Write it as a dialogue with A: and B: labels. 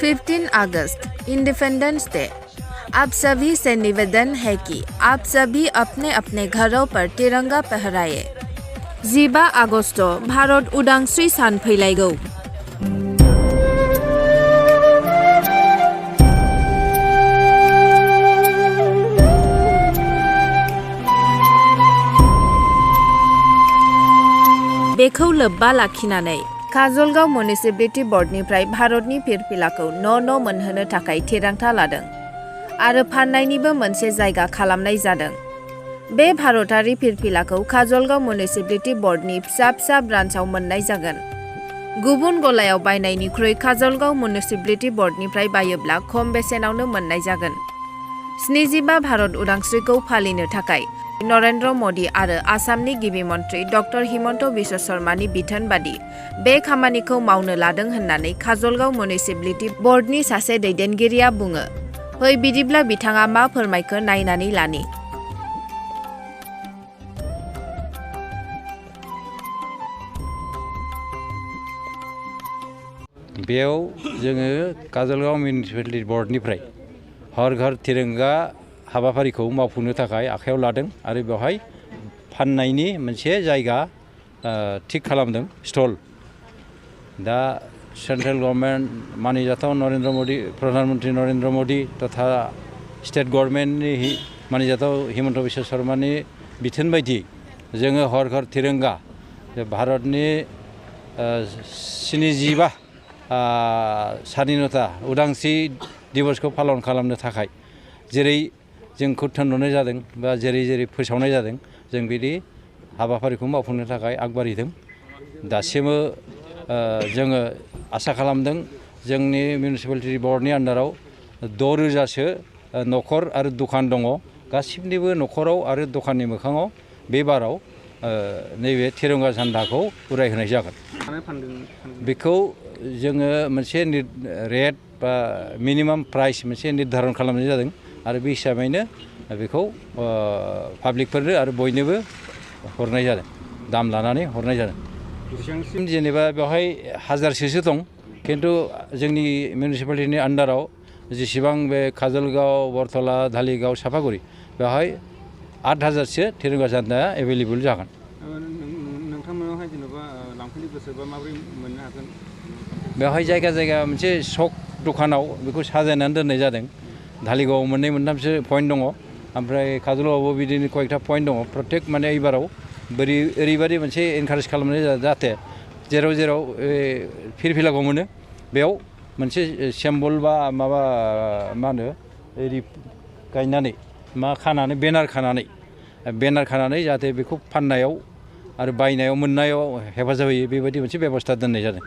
A: 15 अगस्त independence day. आप सभी से निवेदन है कि आप सभी अपने अपने घरों पर तिरंगा फहराए। 15 आगस्ट भारत उदांस्रि सान फैलायगौ। बेखौ लोब्बा लाखिनानै कजलग म्युनिसिपालिटी बर्डनिफ्राय भारतनि फिरफिलाखौ न' मोनहोनो थाखाय थिरांथा लादों आरो फाननायनिबो मोनसे जायगा खालामनाय जादों। बे भारतारि फिरफिलाखौ कजलग म्युनिसिपालिटी बर्डनि फिसा ब्रान्चआव मोननाय जागोन। गुबुन गलायाव बायनायनिख्रुइ कजलग म्युनिसिपालिटी बर्डनिफ्राय बायोब्ला खम बेसेनावनो मोननाय जागोन। 75 भारत उदांस्रिखौ फालिनो थाखाय नरेन्द्र मोदी आरो आसामनि गिबि मन्थ्रि डक्टर हिमन्त बिश्व शर्मानि बिथोन बादि बे खामानिखौ मावनो लादों होननानै कजलग म्युनिसिपालिटी बर्डनि सासे दैदेनगिरिया बुङो। फै बिदिब्ला बिथाङा मा फोरमायखो नायनानै लानि।
B: बेयाव जोङो कजलग म्युनिसिपालिटी बर्डनिफ्राय हर घर तिरंगा हाबाफारिखौ मावफुंनो थाखाय आखायाव लादों आरो बेवहाय फाननायनि मोनसे जायगा थिक खालामदों स्टल। दा सेंट्रेल गभर्नमेन्ट मानिजाथाव नरेन्द्र मोदी प्रधानमन्त्री नरेन्द्र मोदी तथा स्टेट गभर्नमेन्टनि मानिजाथाव हिमन्त बिश्व शर्मानि बिथोन बायदि जोङो हर घर तिरंगा भारतनि 75 स्वाधीनता उदांस्रि दिवसखौ पालन खालामनो थाखाय जेरै जोंखौ थिनहरनाय जादों बा जेरै फोसावनाय जादों जों बिदि हाबाफारिखौ मावफुंनो थाखाय आगबारिदों। दासिमबो जोङो आसा खालामदों जोंनि म्युनिसिपालिटी बर्डनि आन्डाराव 6000सो न'खर आरो दखान दङ। गासिबनिबो न'खराव आरो दखाननि मोखाङाव बे बाराव नैबे तिरंगा झन्डाखौ उरायहोनाय जागोन। बेखौ जोङो मोनसे रेट बा मिनिमाम प्राइस मोनसे निर्धारन खालामनाय जादों आरो बे हिसाबैनो बेखौ पाब्लिकफोरनो आरो बयनोबो हरनाय जादों, दाम लानानै हरनाय जादों। जेनेबा बेवहाय 1000सो दं, खिन्थु जोंनि म्युनिसिपालिटीनि आन्डाराव जेसेबां बे काजलगाव, बरतला, धालिगाव, सापागुरि बेवहाय 8000सो तिरंगा झन्डाया एभेलेबल जागोन।
C: नोंथांमोनावहाय जेनेबा लांफैनो गोसोबा माबोरै मोननो हागोन?
B: बेवहाय जायगा मोनसे सक दखानाव बेखौ साजायनानै दोननाय जादों। धालिगावआव 2-3सो पइन्ट दङ, ओमफ्राय काजलगावआवबो बिदिनो कयेकटा पइन्ट दङ। प्रत्येक माने एबाराव ओरैबायदि मोनसे एनकारेज खालामनाय जाहाथे जेराव फिरफिलाखौ मोनो बेयाव मोनसे सिम्बल बा माबा मा होनो ओरै गायनानै खानानै बेनार खानानै जाहाथे बेखौ फाननायाव आरो बायनायाव मोननायाव हेफाजाब होयो बेबायदि मोनसे बेबस्था दोननाय जादों।